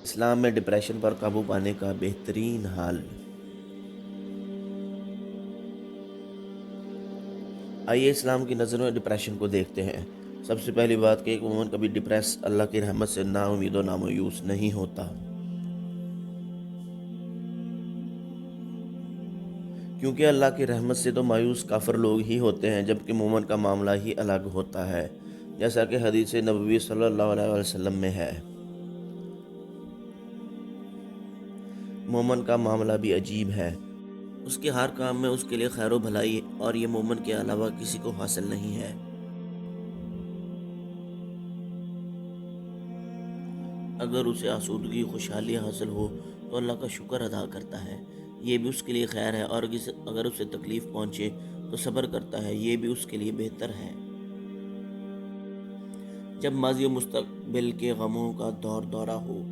اسلام میں ڈپریشن پر قابو پانے کا بہترین حل۔ آئیے اسلام کی نظر میں ڈپریشن کو دیکھتے ہیں۔ سب سے پہلی بات کہ ایک مومن کبھی ڈپریس اللہ کی رحمت سے نا امید و نامایوس نہیں ہوتا، کیونکہ اللہ کی رحمت سے تو مایوس کافر لوگ ہی ہوتے ہیں، جبکہ مومن کا معاملہ ہی الگ ہوتا ہے، جیسا کہ حدیث نبوی صلی اللہ علیہ وسلم میں ہے۔ مومن کا معاملہ بھی عجیب ہے، اس کے ہر کام میں اس کے لیے خیر و بھلائی، اور یہ مومن کے علاوہ کسی کو حاصل نہیں ہے۔ اگر اسے آسودگی خوشحالی حاصل ہو تو اللہ کا شکر ادا کرتا ہے، یہ بھی اس کے لیے خیر ہے، اور اگر اسے تکلیف پہنچے تو صبر کرتا ہے، یہ بھی اس کے لیے بہتر ہے۔ جب ماضی و مستقبل کے غموں کا دورہ ہو،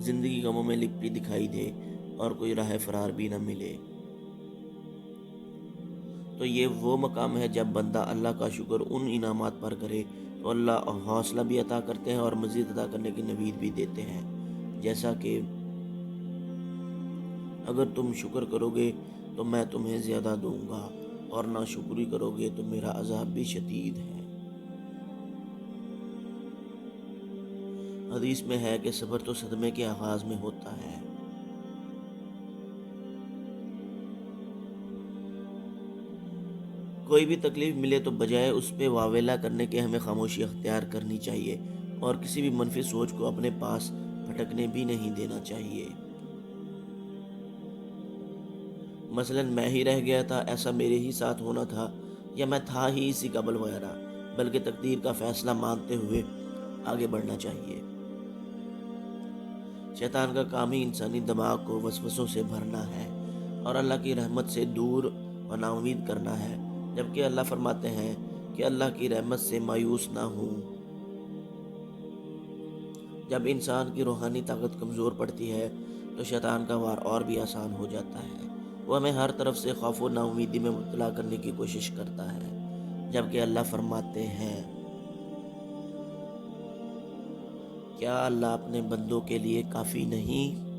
زندگی غموں میں لپٹی دکھائی دے اور کوئی راہ فرار بھی نہ ملے، تو یہ وہ مقام ہے جب بندہ اللہ کا شکر ان انعامات پر کرے تو اللہ حوصلہ بھی عطا کرتے ہیں اور مزید عطا کرنے کی نوید بھی دیتے ہیں، جیسا کہ اگر تم شکر کرو گے تو میں تمہیں زیادہ دوں گا، اور نہ شکری کرو گے تو میرا عذاب بھی شدید ہے۔ حدیث میں ہے کہ صبر تو صدمے کے آغاز میں ہوتا ہے۔ کوئی بھی تکلیف ملے تو بجائے اس پہ واویلا کرنے کے ہمیں خاموشی اختیار کرنی چاہیے، اور کسی بھی منفی سوچ کو اپنے پاس پھٹکنے بھی نہیں دینا چاہیے۔ مثلا میں ہی رہ گیا تھا، ایسا میرے ہی ساتھ ہونا تھا، یا میں تھا ہی اسی قابل وغیرہ، بلکہ تقدیر کا فیصلہ مانتے ہوئے آگے بڑھنا چاہیے۔ شیطان کا کام ہی انسانی دماغ کو وسوسوں سے بھرنا ہے اور اللہ کی رحمت سے دور و نا امید کرنا ہے، جبکہ اللہ فرماتے ہیں کہ اللہ کی رحمت سے مایوس نہ ہوں۔ جب انسان کی روحانی طاقت کمزور پڑتی ہے تو شیطان کا وار اور بھی آسان ہو جاتا ہے، وہ ہمیں ہر طرف سے خوف و نا امیدی میں مبتلا کرنے کی کوشش کرتا ہے، جبکہ اللہ فرماتے ہیں، کیا اللہ اپنے بندوں کے لیے کافی نہیں؟